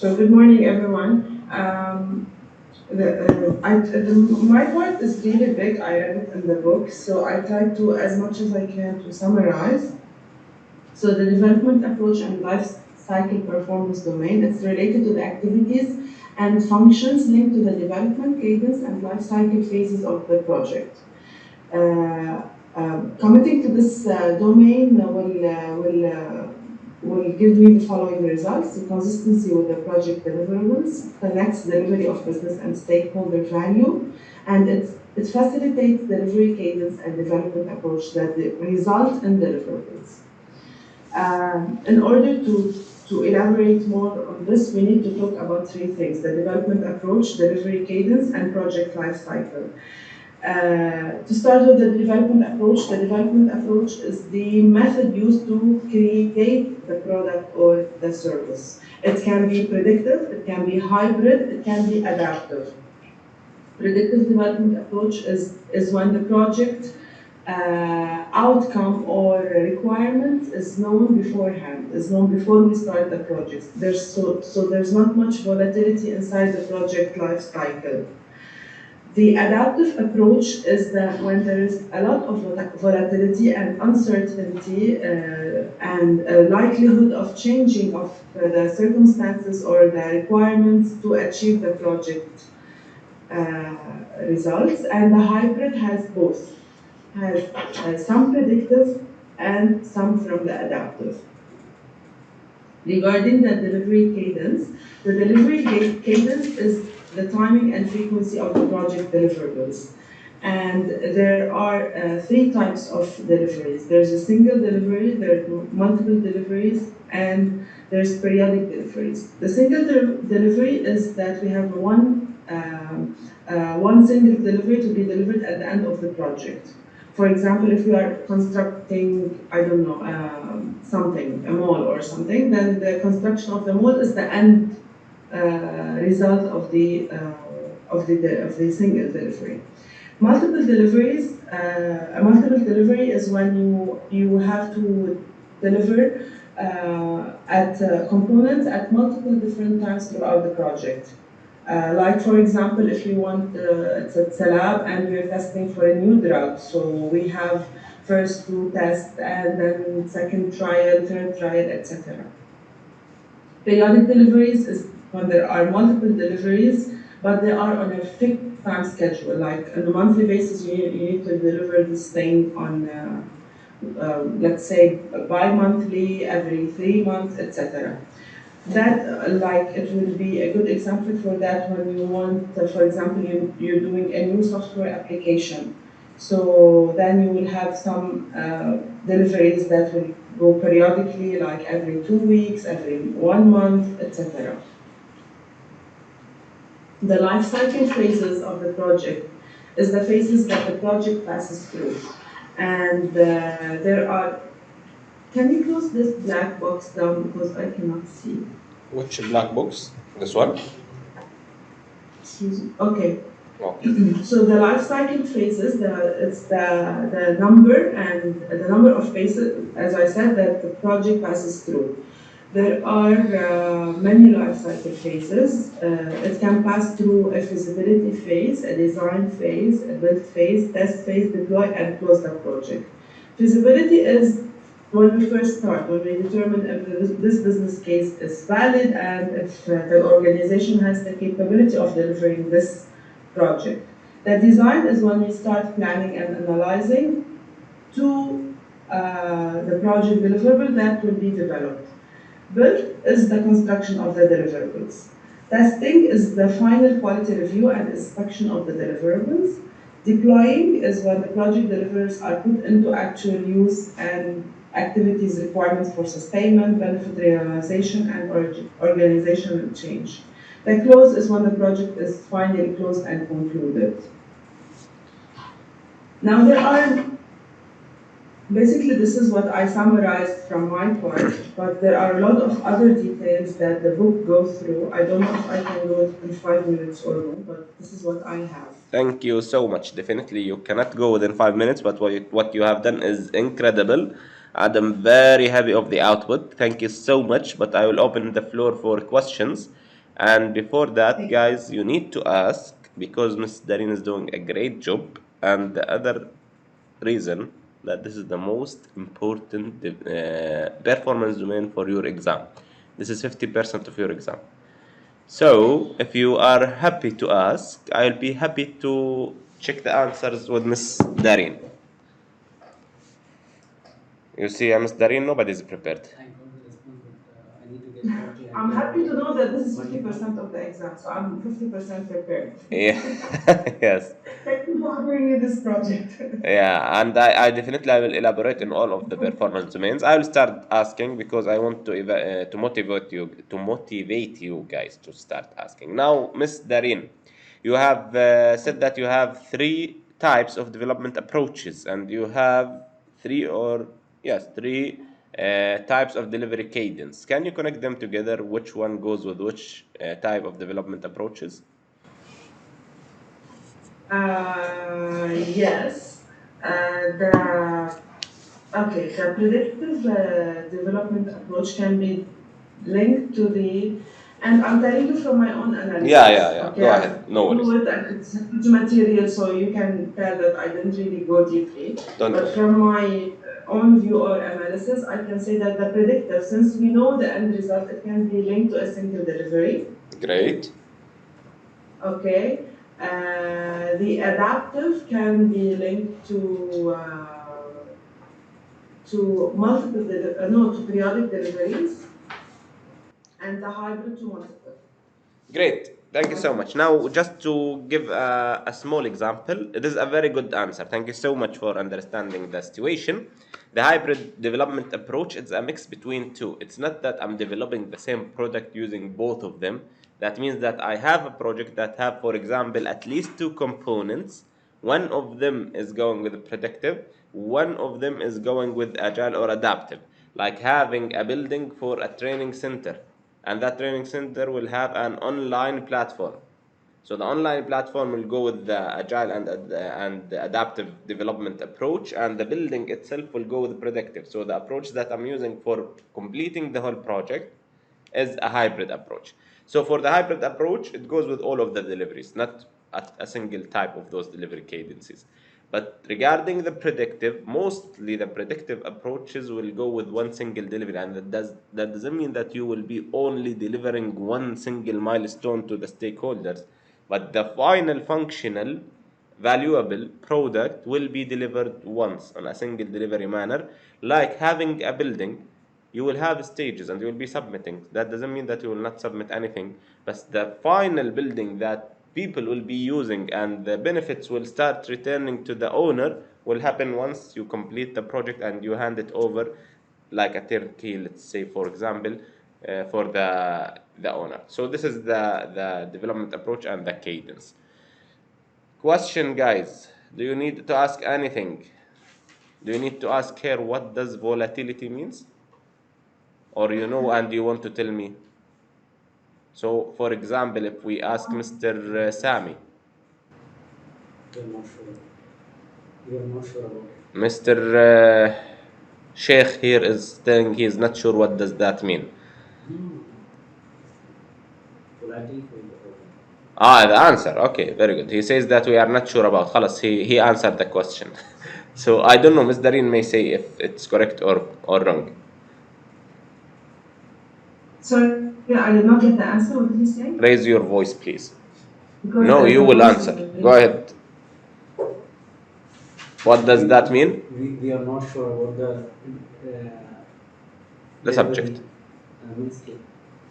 So good morning, everyone. My part is really big. I read it in the book, so I tried to, as much as I can, to summarize. So the development approach and life cycle performance domain, it's related to the activities and functions linked to the development, cadence, and life cycle phases of the project. Committing to this domain will give me the following results: the consistency with the project deliverables, connects delivery of business and stakeholder value, and it facilitates delivery cadence and development approach that result in deliverables. In order to elaborate more on this, we need to talk about three things: the development approach, delivery cadence, and project life cycle. To start with the development approach is the method used to create the product or the service. It can be predictive, it can be hybrid, it can be adaptive. Predictive development approach is when the project outcome or requirement is known beforehand, is known before we start the project. There's not much volatility inside the project life cycle. The adaptive approach is that when there is a lot of volatility and uncertainty and a likelihood of changing of the circumstances or the requirements to achieve the project results, and the hybrid has both, has some predictive and some from the adaptive. Regarding the delivery cadence, the delivery cadence is the timing and frequency of the project deliverables. And there are three types of deliveries. There's a single delivery, there are multiple deliveries, and there's periodic deliveries. The single delivery is that we have one single delivery to be delivered at the end of the project. For example, if we are constructing, I don't know, something, a mall or something, then the construction of the mall is the end result of the single delivery. Multiple deliveries. A multiple delivery is when you have to deliver at components at multiple different times throughout the project. Like for example, if you want, it's a lab and we're testing for a new drug, so we have first two tests and then second trial, third trial, etc. Periodic deliveries is when there are multiple deliveries, but they are on a fixed time schedule. Like on a monthly basis, you need to deliver this thing on, let's say, bi-monthly, every 3 months, etc. That, like, it will be a good example for that when you want, for example, you're doing a new software application. So then you will have some deliveries that will go periodically, like every 2 weeks, every 1 month, etc. The life cycle phases of the project is the phases that the project passes through. And there are. Can you close this black box down because I cannot see? Which black box? This one? Excuse me. Okay. Okay. So the life cycle phases, it's the number and the number of phases, as I said, that the project passes through. There are many life cycle phases. It can pass through a feasibility phase, a design phase, a build phase, test phase, deploy, and close the project. Feasibility is when we first start, when we determine if this business case is valid and if the organization has the capability of delivering this project. The design is when we start planning and analyzing to the project deliverable that will be developed. Build is the construction of the deliverables. Testing is the final quality review and inspection of the deliverables. Deploying is when the project deliverables are put into actual use and activities requirements for sustainment, benefit realization, and organizational change. The close is when the project is finally closed and concluded. Now there are, basically this is what I summarized from my part, but there are a lot of other details that the book goes through. I don't know if I can go in 5 minutes or more, but this is what I have. Thank you so much. Definitely, you cannot go within 5 minutes, but what you have done is incredible. And I'm very happy of the output. Thank you so much. But I will open the floor for questions. And before that, guys, you need to ask, because Miss Dareen is doing a great job, and the other reason that this is the most important performance domain for your exam. This is 50% of your exam. So, if you are happy to ask, I'll be happy to check the answers with Miss Dareen. You see, Miss Dareen, nobody's prepared. I'm happy to know that this is 50% of the exam, so I'm 50% prepared. Yeah, yes. Thank you for offering me this project. Yeah, and I definitely I will elaborate in all of the performance domains. I will start asking because I want to motivate you guys to start asking. Now, Miss Dareen, you have said that you have three types of development approaches, and you have three types of delivery cadence. Can you connect them together? Which one goes with which type of development approaches? Yes. The predictive development approach can be linked to and I'm telling you from my own Yeah, analysis. yeah, yeah. Okay, Go I've ahead. No worries. do it and it's huge material, so you can tell that I didn't really go deeply. Don't But worry. from my own view or analysis, I can say that the predictive, since we know the end result, it can be linked to a single delivery. Great. Okay. The adaptive can be linked to to periodic deliveries, and the hybrid to multiple. Great. Thank you so much. Now, just to give a small example, it is a very good answer. Thank you so much for understanding the situation. The hybrid development approach is a mix between two. It's not that I'm developing the same product using both of them. That means that I have a project that have, for example, at least two components. One of them is going with predictive, one of them is going with agile or adaptive, like having a building for a training center, and that training center will have an online platform. So the online platform will go with the agile and the adaptive development approach, and the building itself will go with predictive. So the approach that I'm using for completing the whole project is a hybrid approach. So for the hybrid approach, it goes with all of the deliveries, not a single type of those delivery cadences. But regarding the predictive, mostly the predictive approaches will go with one single delivery, and that doesn't mean that you will be only delivering one single milestone to the stakeholders, but the final functional valuable product will be delivered once on a single delivery manner. Like having a building, you will have stages and you will be submitting. That doesn't mean that you will not submit anything, but the final building that people will be using and the benefits will start returning to the owner will happen once you complete the project and you hand it over like a turnkey, let's say, for example, for the owner. So this is the development approach and the cadence. Question, guys. Do you need to ask anything? Do you need to ask her what does volatility means? Or you know and you want to tell me? So, for example, if we ask Mr. Sami, We are not sure about it. Mr. Sheikh here is saying he is not sure what does that mean. No. Volatility for the problem. The answer. Okay, very good. He says that we are not sure about. خلاص, he answered the question. So I don't know. Ms. Dareen may say if it's correct or wrong. Sorry, I did not get the answer. What did he say? Raise your voice, please. Because No, you will voice is answer. very- Go ahead. What does that mean? We are not sure about The subject. Means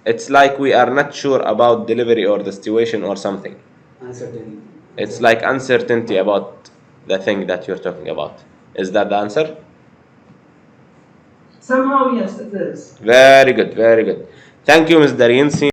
It's like we are not sure about delivery or the situation or something. uncertainty. It's like uncertainty about the thing that you're talking about. Is that the answer? Somehow, yes, it is. Very good, very good. Thank you, Ms. Dareen.